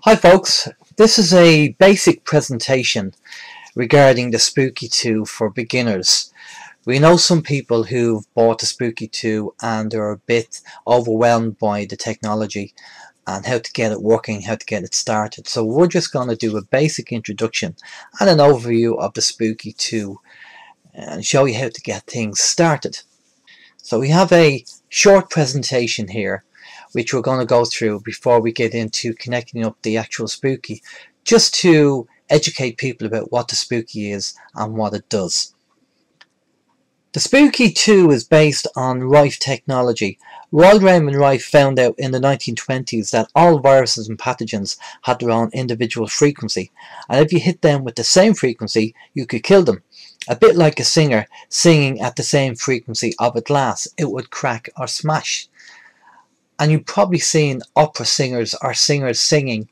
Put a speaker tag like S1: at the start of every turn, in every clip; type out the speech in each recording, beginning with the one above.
S1: Hi folks, this is a basic presentation regarding the Spooky2 for beginners. We know some people who've bought the Spooky2 and are a bit overwhelmed by the technology and how to get it working, how to get it started. So we're just going to do a basic introduction and an overview of the Spooky2 and show you how to get things started. So we have a short presentation here which we're going to go through before we get into connecting up the actual Spooky, just to educate people about what the Spooky is and what it does. The Spooky2 is based on Rife technology. Raymond Rife found out in the 1920s that all viruses and pathogens had their own individual frequency, and if you hit them with the same frequency you could kill them. A bit like a singer singing at the same frequency of a glass, it would crack or smash. And you've probably seen opera singers or singers singing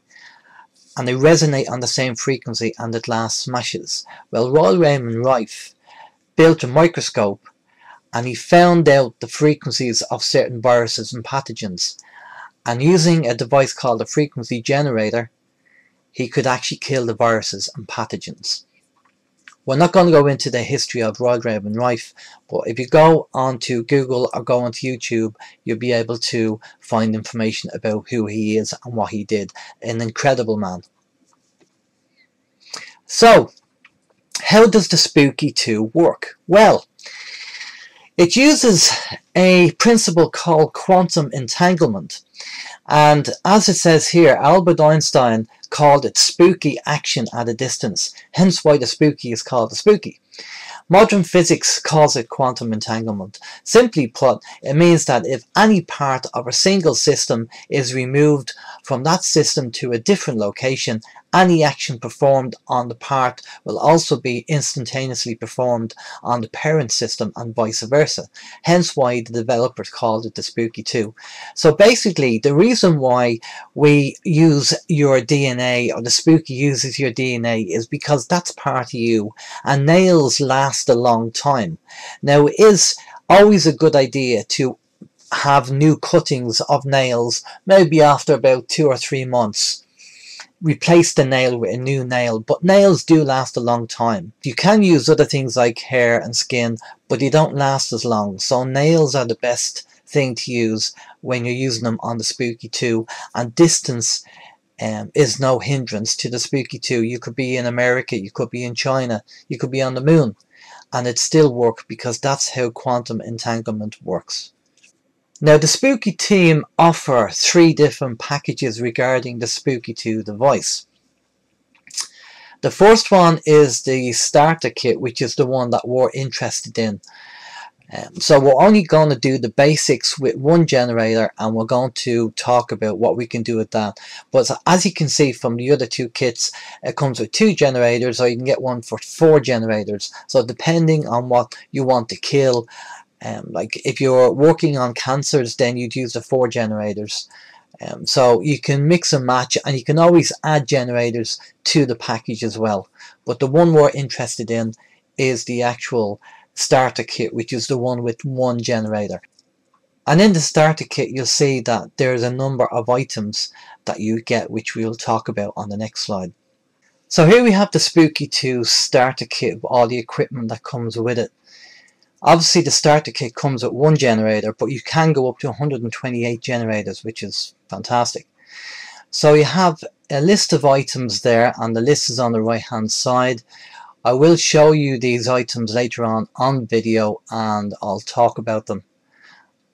S1: and they resonate on the same frequency and the glass smashes. Well, Raymond Rife built a microscope and he found out the frequencies of certain viruses and pathogens, and using a device called a frequency generator he could actually kill the viruses and pathogens. We're not going to go into the history of Raymond Rife, but if you go onto Google or go onto YouTube, you'll be able to find information about who he is and what he did. An incredible man. So, how does the Spooky2 work? Well, it uses a principle called quantum entanglement. And as it says here, Albert Einstein called it spooky action at a distance, hence why the Spooky is called the Spooky. Modern physics calls it quantum entanglement. Simply put, it means that if any part of a single system is removed from that system to a different location, any action performed on the part will also be instantaneously performed on the parent system and vice versa. Hence why the developers called it the Spooky2. So basically, the reason why we use your DNA, or the Spooky uses your DNA, is because that's part of you, and nails last a long time. Now, it is always a good idea to have new cuttings of nails, maybe after about 2 or 3 months. Replace the nail with a new nail, but nails do last a long time. You can use other things like hair and skin, but they don't last as long. So nails are the best thing to use when you're using them on the Spooky2, and distance is no hindrance to the Spooky2. You could be in America, you could be in China, you could be on the moon, and it still work because that's how quantum entanglement works. Now, the Spooky team offer 3 different packages regarding the Spooky2 device. The first one is the starter kit, which is the one that we're interested in. So we're only going to do the basics with 1 generator, and we're going to talk about what we can do with that. But as you can see from the other 2 kits, it comes with 2 generators, or you can get one for 4 generators. So depending on what you want to kill, like if you're working on cancers, then you'd use the 4 generators. So you can mix and match, and you can always add generators to the package as well. But the one we're interested in is the actual starter kit, which is the one with 1 generator. And in the starter kit you'll see that there's a number of items that you get, which we'll talk about on the next slide. So here we have the Spooky2 starter kit with all the equipment that comes with it. Obviously the starter kit comes with 1 generator, but you can go up to 128 generators, which is fantastic. So you have a list of items there, and the list is on the right hand side. I will show you these items later on video, and I'll talk about them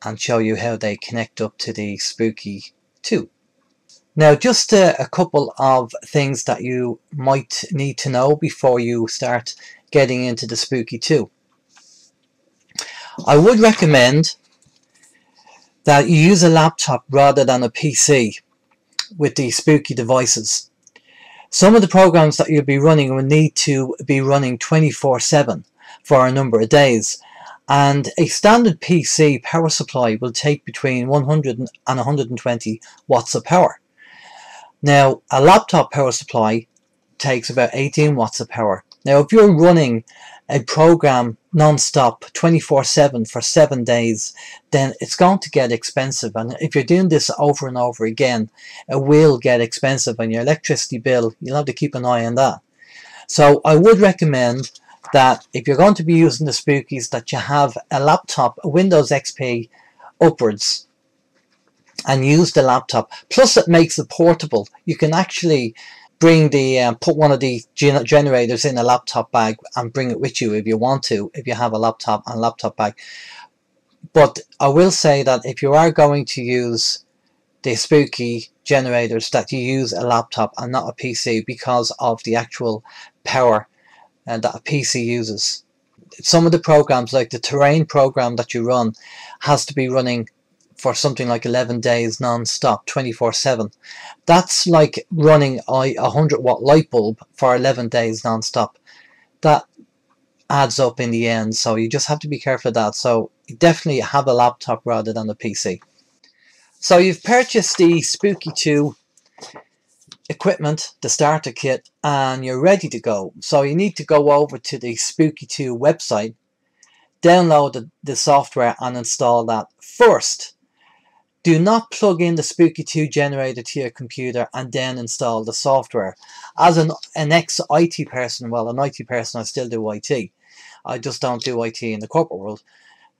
S1: and show you how they connect up to the Spooky2. Now, just a couple of things that you might need to know before you start getting into the Spooky2. I would recommend that you use a laptop rather than a PC with the Spooky devices. Some of the programs that you'll be running will need to be running 24/7 for a number of days, and a standard PC power supply will take between 100 and 120 watts of power. Now, a laptop power supply takes about 18 watts of power. Now, if you're running a program non-stop 24/7 for 7 days, then it's going to get expensive. And if you're doing this over and over again, it will get expensive, and your electricity bill, you'll have to keep an eye on that. So I would recommend that if you're going to be using the Spookies, that you have a laptop, a Windows XP upwards, and use the laptop. Plus it makes it portable. You can actually bring the put one of the generators in a laptop bag and bring it with you if you want to, if you have a laptop and laptop bag. But I will say that if you are going to use the Spooky generators, that you use a laptop and not a PC, because of the actual power that a PC uses. Some of the programs, like the terrain program that you run, has to be running for something like 11 days non-stop 24/7. That's like running a 100-watt light bulb for 11 days non-stop. That adds up in the end, so you just have to be careful of that. So definitely have a laptop rather than a PC. So you've purchased the Spooky2 equipment, the starter kit, and you're ready to go. So you need to go over to the Spooky2 website, download the software and install that. First, do not plug in the Spooky2 generator to your computer and then install the software. As an ex-IT person, well, an IT person, I still do IT. I just don't do IT in the corporate world.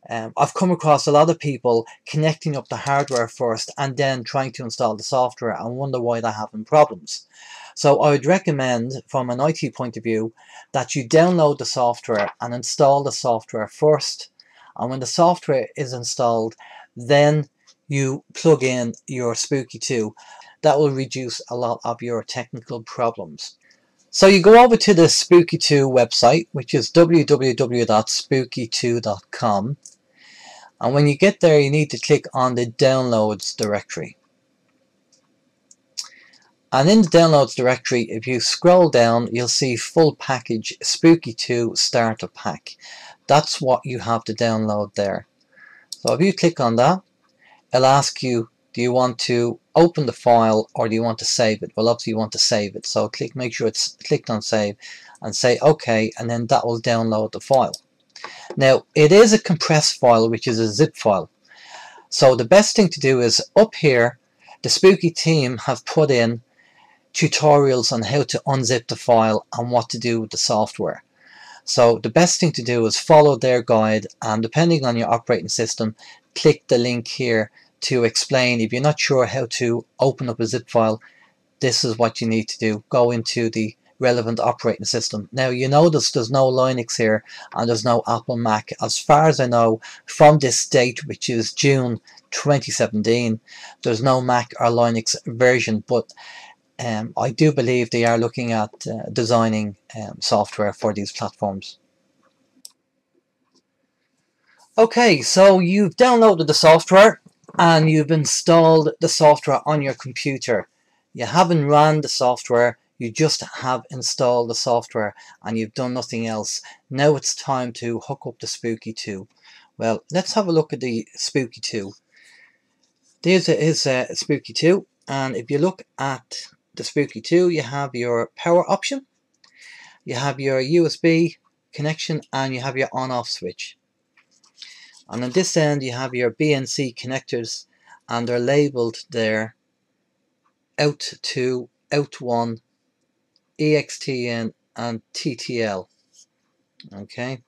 S1: I've come across a lot of people connecting up the hardware first and then trying to install the software and wonder why they're having problems. So I would recommend, from an IT point of view, that you download the software and install the software first. And when the software is installed, then you plug in your Spooky2. That will reduce a lot of your technical problems. So you go over to the Spooky2 website, which is www.spooky2.com. And when you get there, you need to click on the downloads directory. And in the downloads directory, if you scroll down, you'll see full package Spooky2 starter pack. That's what you have to download there. So if you click on that, it'll ask you, do you want to open the file or do you want to save it? Well, obviously you want to save it. So make sure it's clicked on save and say OK, and then that will download the file. Now, it is a compressed file, which is a zip file. So the best thing to do is, up here, the Spooky team have put in tutorials on how to unzip the file and what to do with the software. So the best thing to do is follow their guide, and depending on your operating system, click the link here to explain. If you're not sure how to open up a zip file, this is what you need to do. Go into the relevant operating system. Now, you notice there's no Linux here and there's no Apple Mac. As far as I know, from this date, which is June 2017, there's no Mac or Linux version, but I do believe they are looking at designing software for these platforms. Okay, so you've downloaded the software and you've installed the software on your computer. You haven't run the software, you just have installed the software and you've done nothing else. Now it's time to hook up the Spooky2. Well, let's have a look at the Spooky2. This is Spooky2, and if you look at the Spooky2, you have your power option, you have your USB connection, and you have your on-off switch. And on this end you have your BNC connectors, and they're labelled there out 2, out 1, EXTN and TTL. Okay,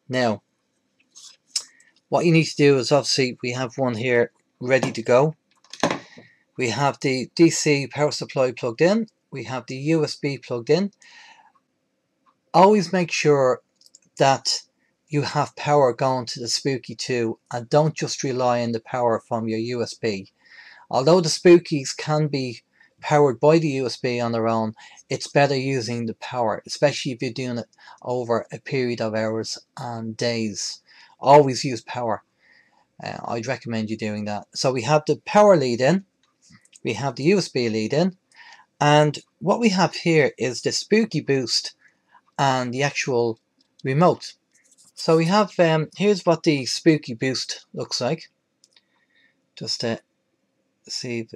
S1: now what you need to do is, obviously we have one here ready to go. We have the DC power supply plugged in, we have the USB plugged in. Always make sure that you have power going to the Spooky2 and don't just rely on the power from your USB. Although the Spookies can be powered by the USB on their own, it's better using the power, especially if you're doing it over a period of hours and days. Always use power. I'd recommend you doing that. So we have the power lead in, we have the USB lead in, and what we have here is the Spooky Boost and the actual remote. So we have, here's what the Spooky Boost looks like. Just to see if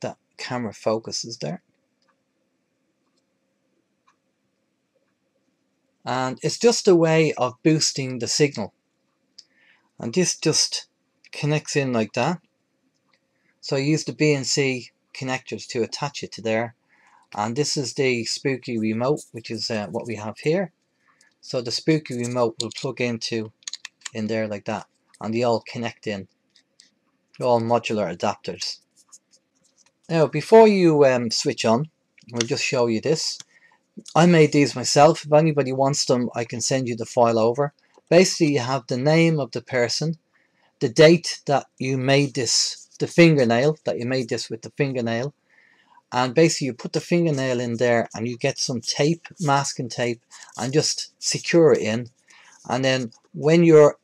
S1: that camera focuses there. and it's just a way of boosting the signal. And this just connects in like that. So I use the B and C connectors to attach it to there. And this is the Spooky remote, which is what we have here. So the Spooky remote will plug into in there like that, and they all connect in. They're all modular adapters. Now before you switch on, I'll just show you this. I made these myself. If anybody wants them, I can send you the file over. Basically you have the name of the person, the date that you made this, the fingernail, that you made this with the fingernail, and basically you put the fingernail in there and you get some tape, masking tape, and just secure it in. And then when you're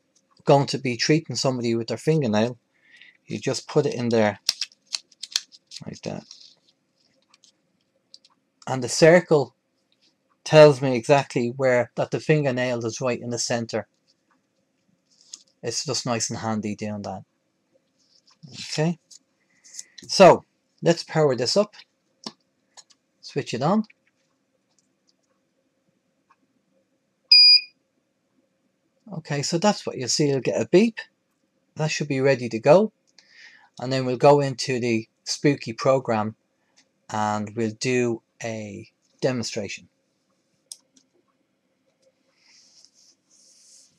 S1: going to be treating somebody with their fingernail, you just put it in there like that. And the circle tells me exactly where that the fingernail is, right in the center. It's just nice and handy doing that. Okay, so let's power this up, switch it on. Okay, so that's what you'll see. You'll get a beep. That should be ready to go, and then we'll go into the Spooky program and we'll do a demonstration.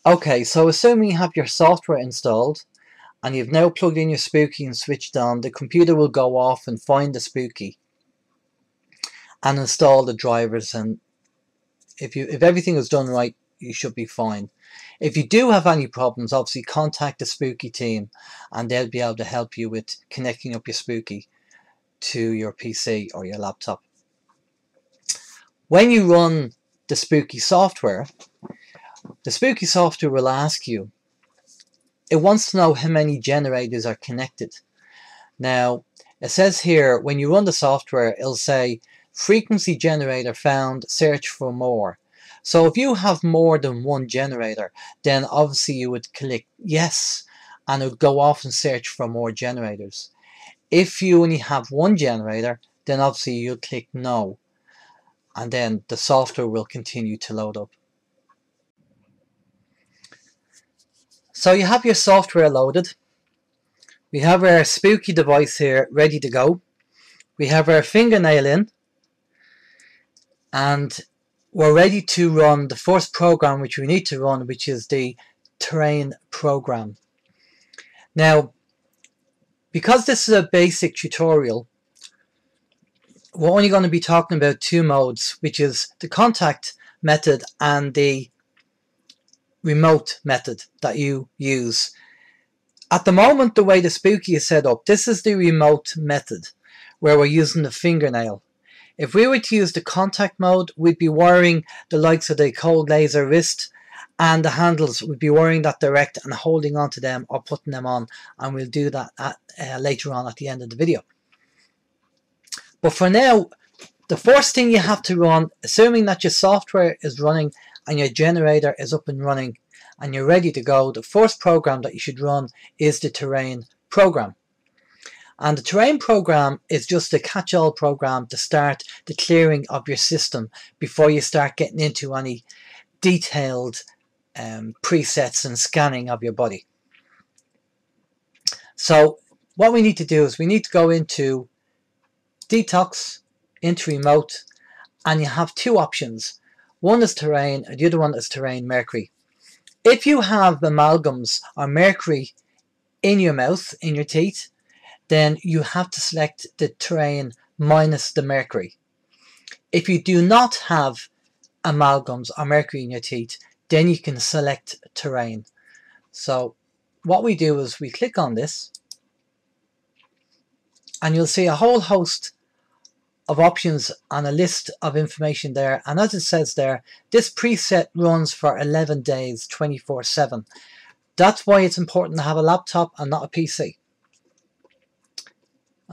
S1: Okay, so assuming you have your software installed and you've now plugged in your Spooky and switched on, the computer will go off and find the Spooky and install the drivers, and if everything is done right, you should be fine. If you do have any problems, obviously contact the Spooky team and they'll be able to help you with connecting up your Spooky to your PC or your laptop. When you run the Spooky software, the Spooky software will ask you, it wants to know how many generators are connected. Now, it says here, when you run the software, it'll say, frequency generator found, search for more. So if you have more than one generator, then obviously you would click yes, and it would go off and search for more generators. If you only have one generator, then obviously you'll click no, and then the software will continue to load up. So you have your software loaded. We have our Spooky device here ready to go. We have our fingernail in, and we're ready to run the first program which we need to run, which is the terrain program. Now, because this is a basic tutorial, we're only going to be talking about two modes, which is the contact method and the remote method that you use. At the moment, the way the Spooky is set up, this is the remote method where we're using the fingernail. If we were to use the contact mode, we'd be wiring the likes of the cold laser wrist, and the handles, we'd be wiring that direct and holding on to them or putting them on, and we'll do that later on at the end of the video. But for now, the first thing you have to run, assuming that your software is running and your generator is up and running and you're ready to go, the first program that you should run is the terrain program. And the terrain program is just a catch-all program to start the clearing of your system before you start getting into any detailed presets and scanning of your body. So what we need to do is we need to go into detox, into remote, and you have two options. One is terrain and the other one is terrain mercury. If you have amalgams or mercury in your mouth, in your teeth, then you have to select the terrain minus the mercury. If you do not have amalgams or mercury in your teeth, then you can select terrain. So what we do is we click on this and you'll see a whole host of options and a list of information there, and as it says there, this preset runs for 11 days 24/7. That's why it's important to have a laptop and not a PC.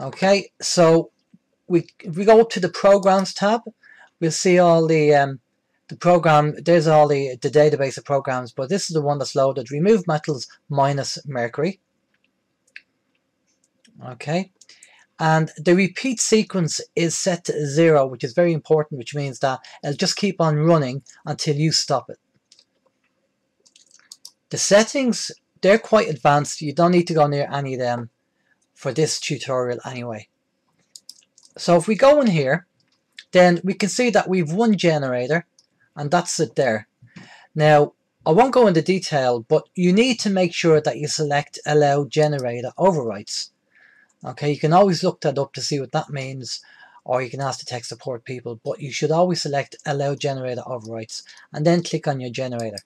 S1: Okay, so if we go up to the programs tab, we'll see all the program. There's all the database of programs, but this is the one that's loaded. Remove metals minus mercury. Okay, And the repeat sequence is set to 0, which is very important, which means that it'll just keep on running until you stop it. The settings, they're quite advanced. You don't need to go near any of them for this tutorial anyway. So if we go in here, then we can see that we've one generator, and that's it there. Now, I won't go into detail, but you need to make sure that you select Allow Generator Overwrites. Okay, you can always look that up to see what that means, or you can ask the tech support people, but you should always select Allow Generator Overwrites, and then click on your generator.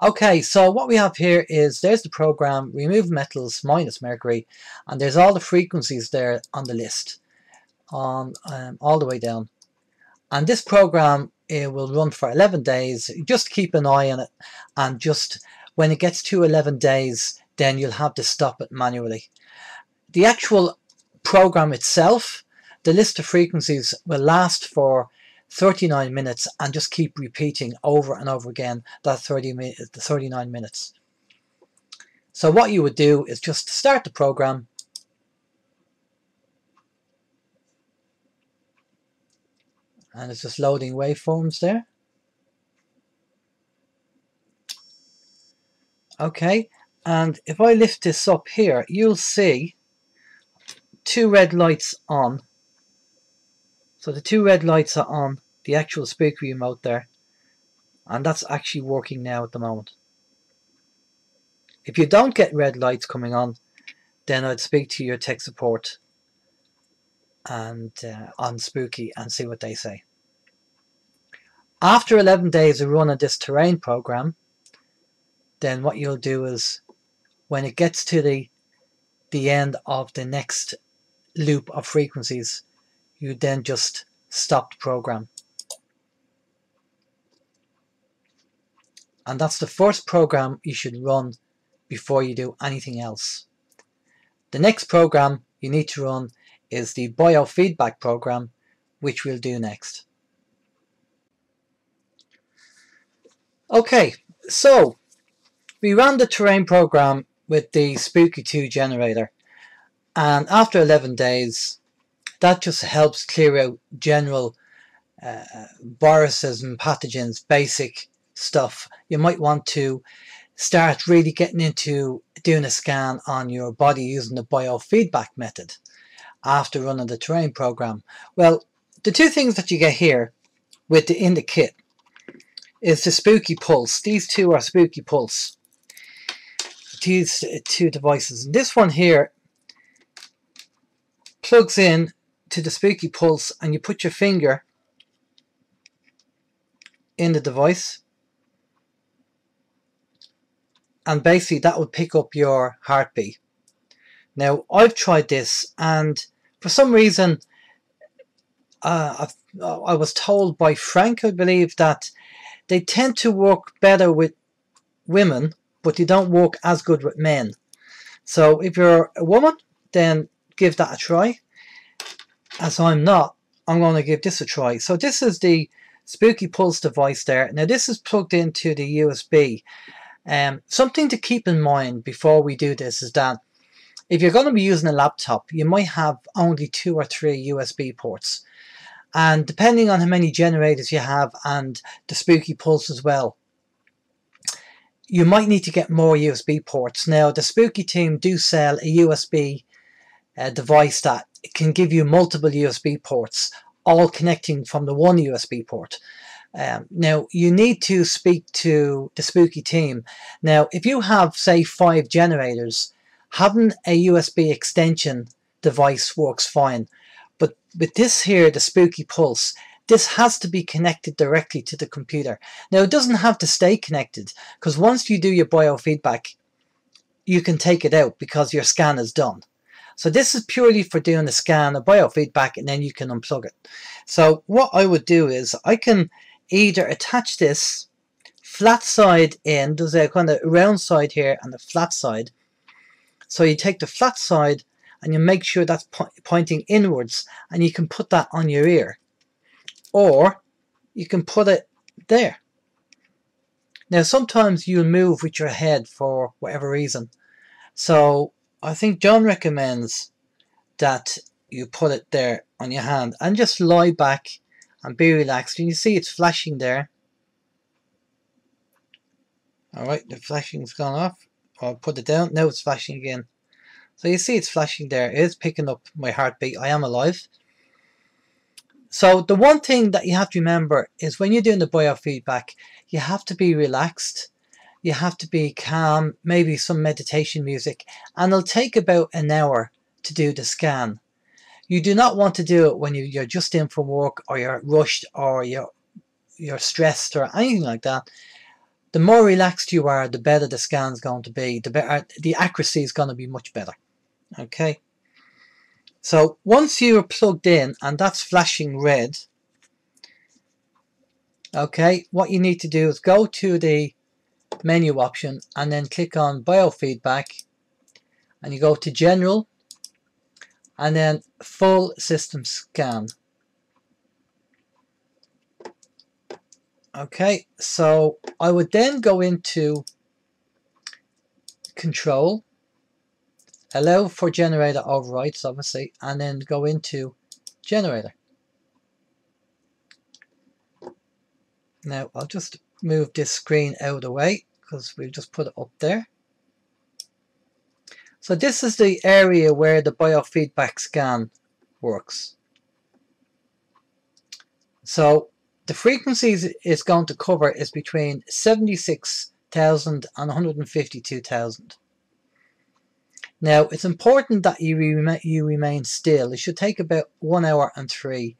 S1: Okay, so what we have here is, there's the program, remove metals minus mercury, and there's all the frequencies there on the list, on all the way down. And this program, it will run for 11 days. Just keep an eye on it, and just when it gets to 11 days, then you'll have to stop it manually. The actual program itself, the list of frequencies, will last for 39 minutes and just keep repeating over and over again that 39 minutes. So what you would do is just start the program, and it's just loading waveforms there. Okay, and if I lift this up here, you'll see two red lights on. So the two red lights are on the actual Spooky remote there, and that's actually working now at the moment. If you don't get red lights coming on, then I'd speak to your tech support and on Spooky and see what they say. After 11 days of running this terrain program, then what you'll do is, when it gets to the end of the next loop of frequencies, you then just stop the program. And that's the first program you should run before you do anything else. The next program you need to run is the biofeedback program, which we'll do next. Okay, so we ran the terrain program with the Spooky2 generator, and after 11 days, that just helps clear out general viruses and pathogens, basic stuff. You might want to start really getting into doing a scan on your body using the biofeedback method after running the terrain program. Well, the two things that you get here in the kit is the Spooky Pulse. These two are Spooky Pulse. These two devices. This one here plugs in to the Spooky Pulse, and you put your finger in the device, and basically that will pick up your heartbeat. Now, I've tried this, and for some reason I was told by Frank, I believe, that they tend to work better with women, but they don't work as good with men. So if you're a woman, then give that a try. As I'm not, I'm going to give this a try. So this is the Spooky Pulse device there. Now this is plugged into the USB. Something to keep in mind before we do this is that if you're going to be using a laptop, you might have only 2 or 3 USB ports. And depending on how many generators you have and the Spooky Pulse as well, you might need to get more USB ports. Now, the Spooky team do sell a USB device that can give you multiple USB ports, all connecting from the one USB port. Now, you need to speak to the Spooky team. Now, if you have, say, 5 generators, having a USB extension device works fine. But with this here, the Spooky Pulse, this has to be connected directly to the computer. Now, it doesn't have to stay connected, because once you do your biofeedback, you can take it out because your scan is done. So this is purely for doing a scan, a biofeedback, and then you can unplug it. So what I would do is I can either attach this flat side in, there's a kind of round side here and a flat side. So you take the flat side and you make sure that's pointing inwards, and you can put that on your ear. Or you can put it there. Now sometimes you'll move with your head for whatever reason. So I think John recommends that you put it there on your hand and just lie back and be relaxed. And you see it's flashing there. Alright, the flashing's gone off. I'll put it down. Now it's flashing again. So you see it's flashing there. It is picking up my heartbeat. I am alive. So the one thing that you have to remember is when you're doing the biofeedback, you have to be relaxed. You have to be calm, maybe some meditation music, and it'll take about an hour to do the scan. You do not want to do it when you're just in from work, or you're rushed, or you're stressed, or anything like that. The more relaxed you are, the better the scan's going to be. The accuracy is going to be much better. Okay. So once you're plugged in and that's flashing red, okay, what you need to do is go to the menu option and then click on biofeedback, and you go to general and then full system scan. Okay, so I would then go into control, allow for generator overrides obviously, and then go into generator. Now I'll just move this screen out of the way because we've just put it up there. So this is the area where the biofeedback scan works. So the frequencies it's going to cover is between 76,000 and 152,000. Now it's important that you remain still. It should take about 1 hour and 3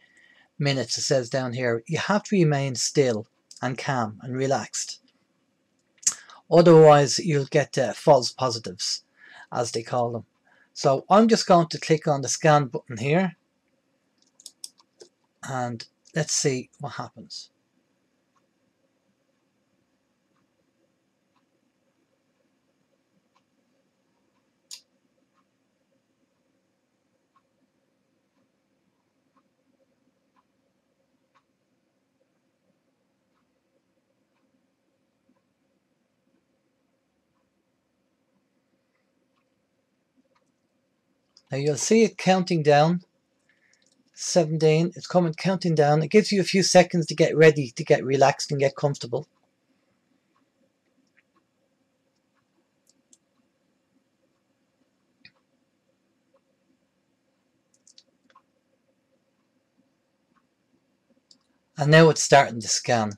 S1: minutes, it says down here. You have to remain still and calm and relaxed. Otherwise you'll get false positives, as they call them. So I'm just going to click on the scan button here, and let's see what happens. Now you'll see it counting down. 17, it's coming counting down. It gives you a few seconds to get ready, to get relaxed and get comfortable. And now it's starting to scan.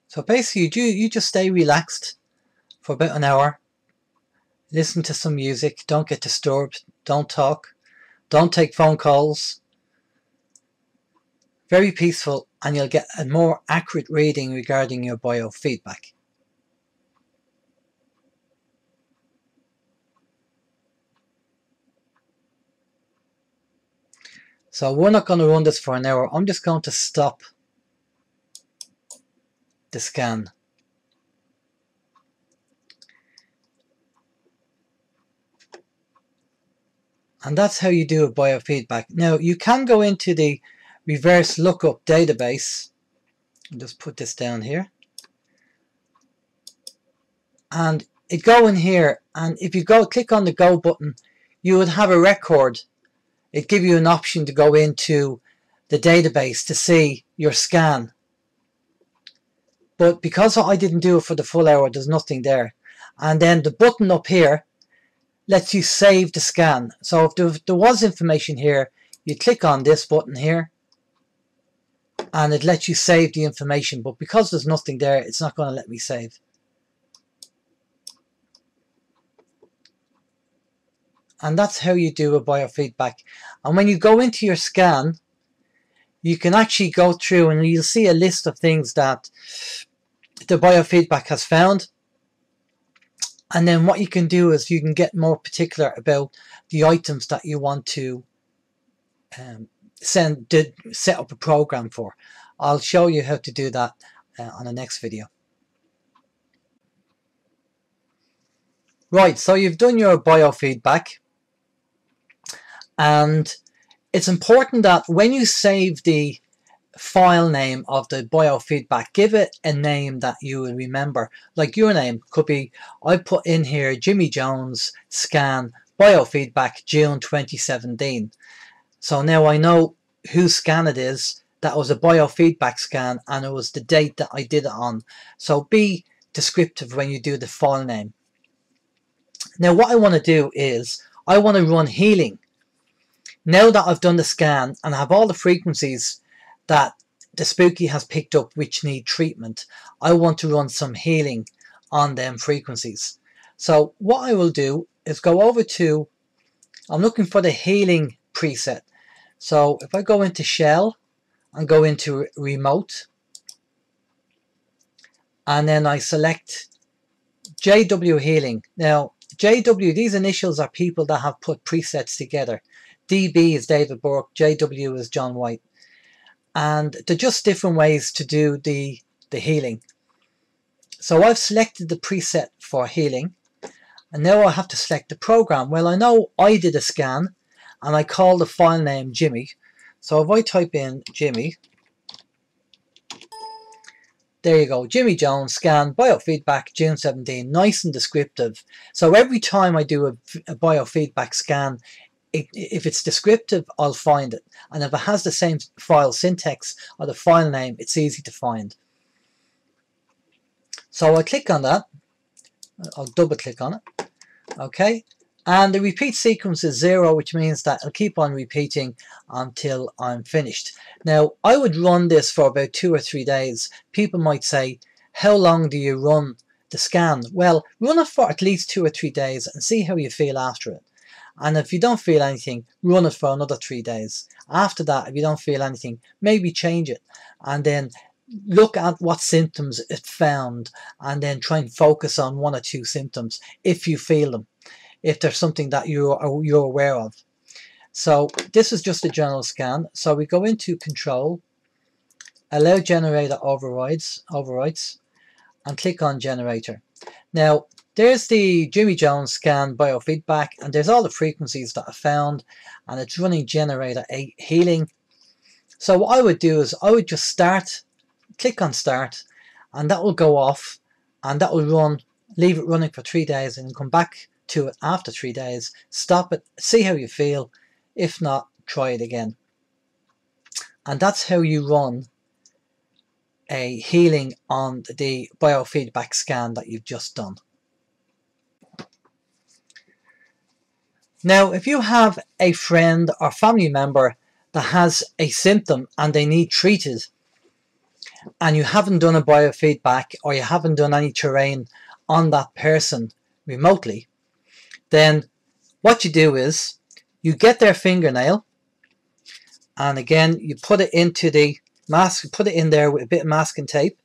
S1: So basically you just stay relaxed for about an hour. Listen to some music, don't get disturbed, don't talk, don't take phone calls. Very peaceful, and you'll get a more accurate reading regarding your biofeedback. So we're not going to run this for an hour. I'm just going to stop the scan. And that's how you do a biofeedback. Now you can go into the reverse lookup database. I'll just put this down here. And it go in here, and if you go click on the go button, you would have a record. It'd give you an option to go into the database to see your scan. But because I didn't do it for the full hour, there's nothing there. And then the button up here lets you save the scan. So if there was information here, you click on this button here and it lets you save the information. But because there's nothing there, it's not going to let me save. And that's how you do a biofeedback. And when you go into your scan, you can actually go through and you'll see a list of things that the biofeedback has found. And then what you can do is you can get more particular about the items that you want to set up a program for. I'll show you how to do that on the next video. Right, so you've done your biofeedback, and it's important that when you save the file name of the biofeedback. Give it a name that you will remember. Like your name could be, I put in here Jimmy Jones scan biofeedback June 2017. So now I know whose scan it is. That was a biofeedback scan and it was the date that I did it on. So be descriptive when you do the file name. Now what I want to do is I want to run healing. Now that I've done the scan and I have all the frequencies that the Spooky has picked up which need treatment, I want to run some healing on them frequencies. So what I will do is go over to, I'm looking for the healing preset. So if I go into shell and go into remote, and then I select JW healing. Now JW, these initials are people that have put presets together. DB is David Burke, JW is John White. And they're just different ways to do the healing. So I've selected the preset for healing. And now I have to select the program. Well, I know I did a scan and I call the file name Jimmy. So if I type in Jimmy, there you go, Jimmy Jones scan biofeedback June 17, nice and descriptive. So every time I do a biofeedback scan, if it's descriptive, I'll find it. And if it has the same file syntax or the file name, it's easy to find. So I'll click on that. I'll double click on it. Okay. And the repeat sequence is 0, which means that it'll keep on repeating until I'm finished. Now, I would run this for about 2 or 3 days. People might say, how long do you run the scan? Well, run it for at least 2 or 3 days and see how you feel after it. And if you don't feel anything, run it for another 3 days. After that, if you don't feel anything, maybe change it. And then look at what symptoms it found. And then try and focus on 1 or 2 symptoms if you feel them. If there's something that you're aware of. So this is just a general scan. So we go into control, allow generator overrides, and click on generator. Now, there's the Jimmy Jones scan biofeedback, and there's all the frequencies that I found, and it's running generator 8 healing. So what I would do is I would just start, click on start, and that will go off, and that will run, leave it running for 3 days, and come back to it after 3 days, stop it, see how you feel. If not, try it again. And that's how you run a healing on the biofeedback scan that you've just done. Now, if you have a friend or family member that has a symptom and they need treated, and you haven't done a biofeedback or you haven't done any terrain on that person remotely, then what you do is you get their fingernail, and again you put it into the mask, put it in there with a bit of masking tape,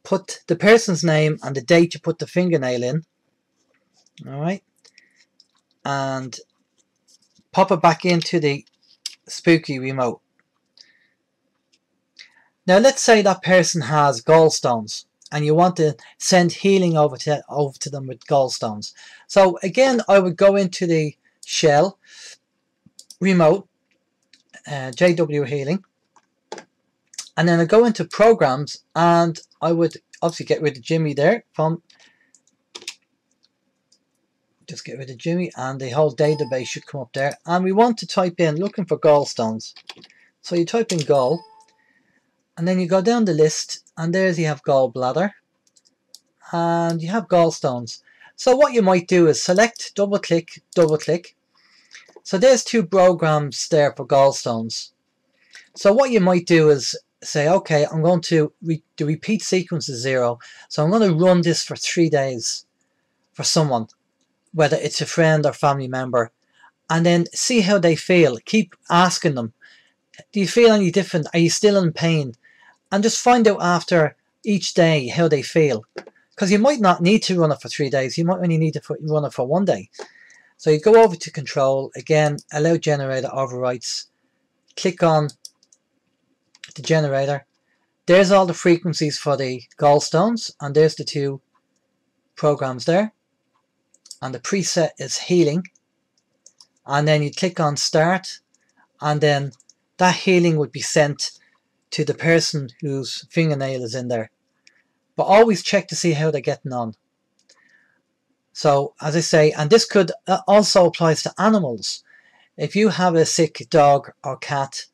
S1: put the person's name and the date you put the fingernail in, alright, and pop it back into the Spooky remote. Now let's say that person has gallstones and you want to send healing over to them with gallstones. So again, I would go into the shell, remote, JW healing, and then I go into programs, and I would obviously get rid of Jimmy there. Just get rid of Jimmy, and the whole database should come up there. And we want to type in, looking for gallstones. So you type in gall, and then you go down the list, and there's you have gallbladder, and you have gallstones. So what you might do is select, double click. So there's 2 programs there for gallstones. So what you might do is say, okay, I'm going to, the repeat sequence is 0. So I'm going to run this for 3 days for someone, whether it's a friend or family member, and then see how they feel. Keep asking them, do you feel any different? Are you still in pain? And just find out after each day how they feel. Because you might not need to run it for 3 days. You might only need to run it for 1 day. So you go over to control, again, allow generator overrides, click on the generator. There's all the frequencies for the gallstones, and there's the 2 programs there. And the preset is healing. And then you click on start, and then that healing would be sent to the person whose fingernail is in there. But always check to see how they're getting on. So, as I say, and this could also applies to animals. If you have a sick dog or cat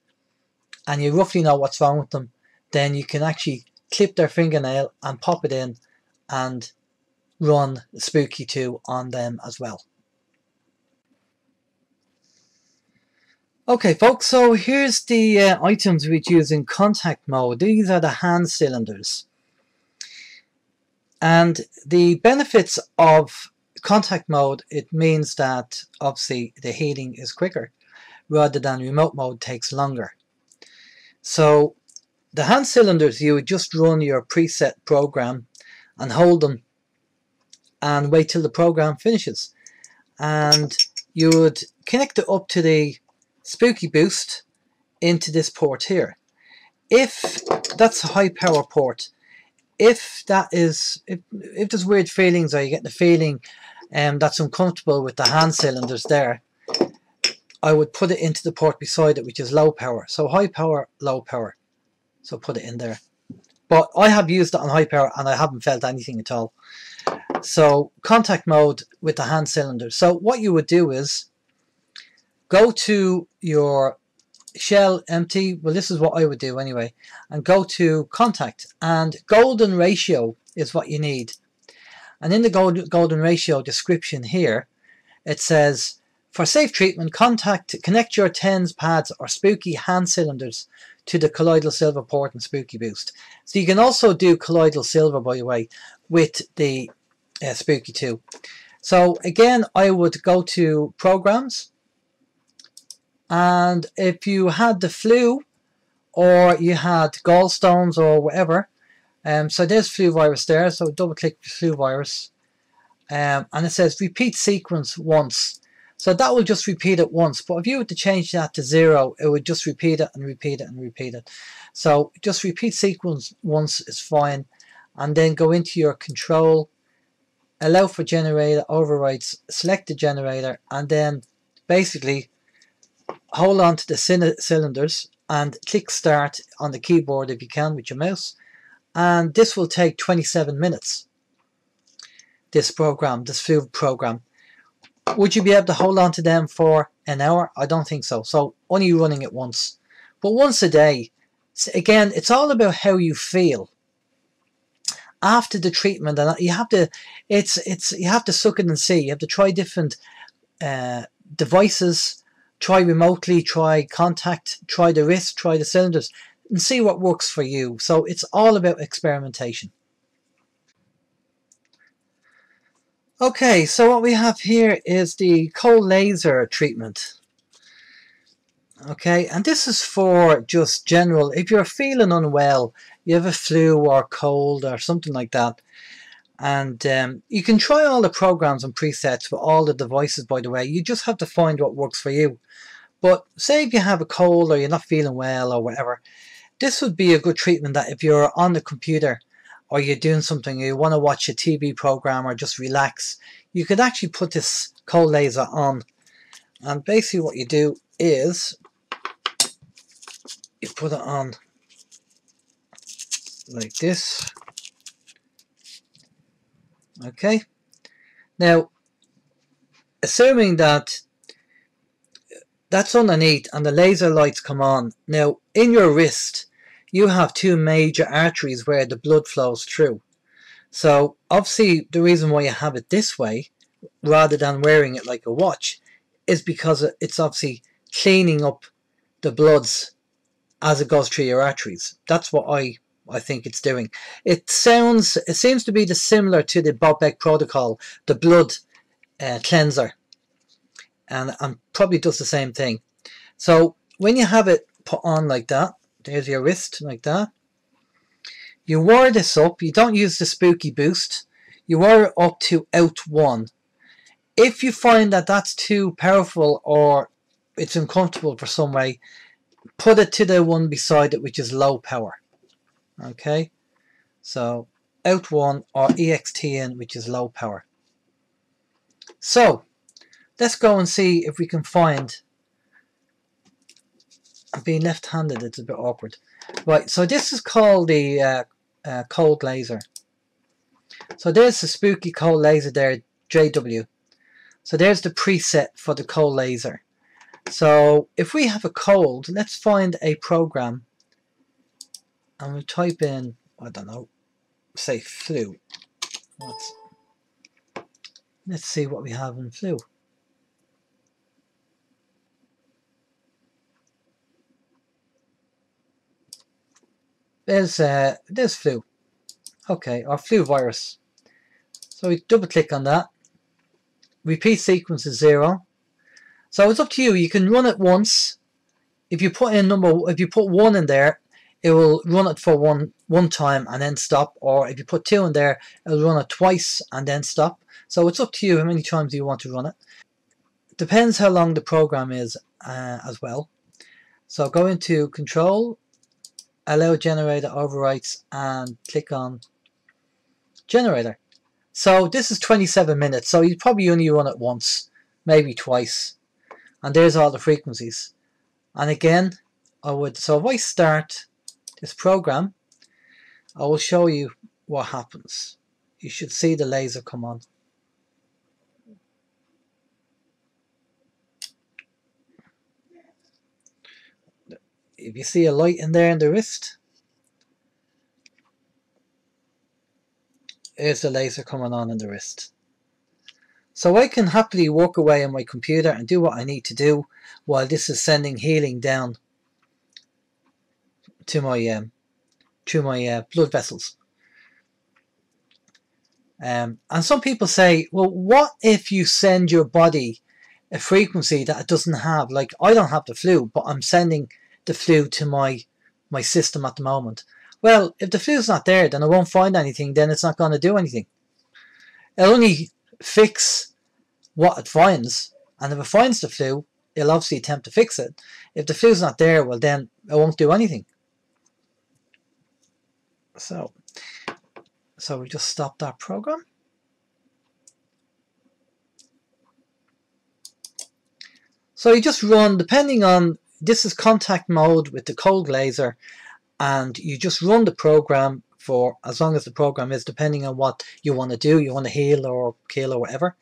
S1: and you roughly know what's wrong with them, then you can actually clip their fingernail and pop it in and run Spooky2 on them as well. Okay folks, so here's the items we'd use in contact mode. These are the hand cylinders. And the benefits of contact mode, it means that obviously the heating is quicker rather than remote mode takes longer. So the hand cylinders, you would just run your preset program and hold them and wait till the program finishes. And you would connect it up to the Spooky Boost into this port here. If that's a high power port, if there's weird feelings or you get the feeling that's uncomfortable with the hand cylinders there, I would put it into the port beside it, which is low power. So high power, low power. So put it in there. But I have used it on high power and I haven't felt anything at all. So contact mode with the hand cylinders. So what you would do is go to your shell empty. Well, this is what I would do anyway. And go to contact. And golden ratio is what you need. And in the golden ratio description here, it says, for safe treatment, connect your TENS pads or Spooky hand cylinders to the colloidal silver port and Spooky Boost. So you can also do colloidal silver, by the way, with the Spooky2. So again, I would go to programs, and if you had the flu or you had gallstones or whatever, so there's flu virus there, so double click the flu virus, and it says repeat sequence once. So that will just repeat it once, but if you were to change that to 0, it would just repeat it and repeat it and repeat it. So just repeat sequence once is fine, and then go into your control, allow for generator overrides, select the generator, and then basically hold on to the cylinders and click start on the keyboard if you can with your mouse, and this will take 27 minutes. This program, this flu program. Would you be able to hold on to them for an hour? I don't think so. So only running it once. But once a day. Again, it's all about how you feel after the treatment, and you have to you have to suck it and see. You have to try different devices, try remotely, try contact, try the wrist, try the cylinders, and see what works for you. So it's all about experimentation. Okay, so what we have here is the cold laser treatment. Okay, and this is for just general, if you're feeling unwell, you have a flu or cold or something like that, and you can try all the programs and presets for all the devices, by the way. You just have to find what works for you. But say if you have a cold or you're not feeling well or whatever, this would be a good treatment that if you're on the computer or you're doing something, you want to watch a TV program or just relax, you could actually put this cold laser on. And basically what you do is you put it on like this. Okay. Now, assuming that that's underneath and the laser lights come on. Now, in your wrist, you have two major arteries where the blood flows through. So obviously the reason why you have it this way rather than wearing it like a watch is because it's obviously cleaning up the bloods as it goes through your arteries. That's what I think it's doing. It seems to be similar to the Bob Beck protocol, the blood cleanser, and probably does the same thing. So when you have it put on like that, there's your wrist like that. You wire this up. You don't use the Spooky Boost. You wire it up to out 1. If you find that that's too powerful or it's uncomfortable for some way, put it to the one beside it, which is low power. Okay, so out 1 or EXTN, which is low power. So let's go and see if we can find. Being left-handed, it's a bit awkward. Right, so this is called the cold laser. So there's the spooky cold laser there, JW. So there's the preset for the cold laser. So if we have a cold, let's find a program and we'll type in, I don't know, say flu. Let's see what we have in flu. There's flu. Okay, or flu virus. So we double click on that. Repeat sequence is 0. So it's up to you. You can run it once. If you put in if you put 1 in there, it will run it for one time and then stop. Or if you put 2 in there, it'll run it twice and then stop. So it's up to you how many times you want to run it. Depends how long the program is as well. So go into Control, Allow Generator Overwrites, and click on Generator. So this is 27 minutes, so you probably only run it once, maybe twice. And there's all the frequencies. And again, so if I start this program, I will show you what happens. You should see the laser come on. If you see a light in there in the wrist, there's the laser coming on in the wrist. So I can happily walk away on my computer and do what I need to do while this is sending healing down to my through my blood vessels. And some people say, well, what if you send your body a frequency that it doesn't have? Like, I don't have the flu, but I'm sending the flu to my system at the moment. Well, if the flu's not there, then it won't find anything, then it's not going to do anything. It'll only fix what it finds, and if it finds the flu, it'll obviously attempt to fix it. If the flu's not there, well, then it won't do anything. So we just stop that program. So you just run, depending on, this is contact mode with the cold laser, and you just run the program for as long as the program is, depending on what you want to do. You want to heal or kill or whatever.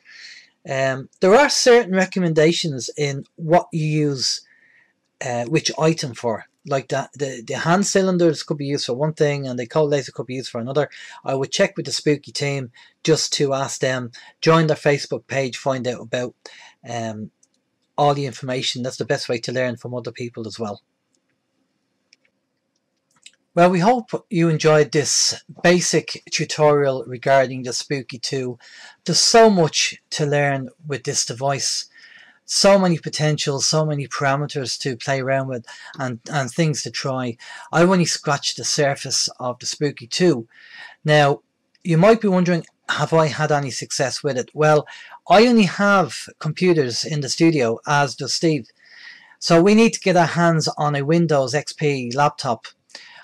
S1: There are certain recommendations in what you use which item for. Like that, the hand cylinders could be used for one thing and the cold laser could be used for another. I would check with the Spooky team just to ask them, join their Facebook page, find out about all the information. That's the best way to learn from other people as well. Well, we hope you enjoyed this basic tutorial regarding the Spooky2. There's so much to learn with this device. So many potentials, so many parameters to play around with, and things to try. I've only scratched the surface of the Spooky2. Now, you might be wondering, have I had any success with it? Well, I only have computers in the studio, as does Steve. So we need to get our hands on a Windows XP laptop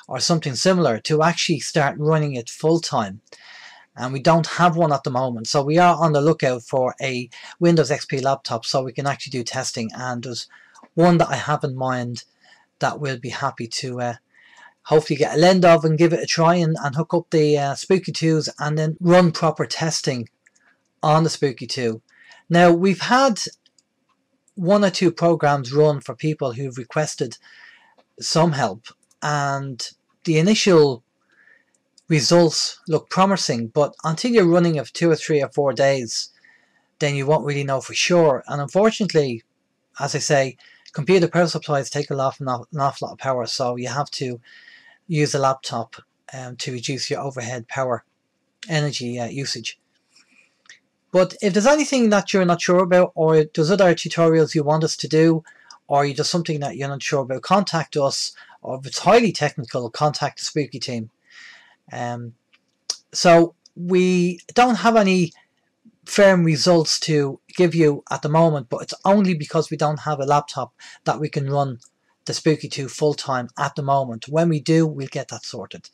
S1: or something similar to actually start running it full time. And we don't have one at the moment, so we are on the lookout for a Windows XP laptop so we can actually do testing. And there's one that I have in mind that we'll be happy to hopefully get a lend of and give it a try and hook up the Spooky2s and then run proper testing on the Spooky2. Now, we've had 1 or 2 programs run for people who've requested some help, and the initial results look promising, but until you're running it for 2 or 3 or 4 days, then you won't really know for sure. And unfortunately, as I say, computer power supplies take an awful lot of power, so you have to use a laptop to reduce your overhead power energy usage. But if there's anything that you're not sure about, or there's other tutorials you want us to do, or there's something that you're not sure about, contact us. Or if it's highly technical, contact the Spooky team. So we don't have any firm results to give you at the moment, but it's only because we don't have a laptop that we can run the Spooky2 full time at the moment. When we do, we'll get that sorted.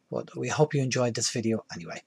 S1: But we hope you enjoyed this video anyway.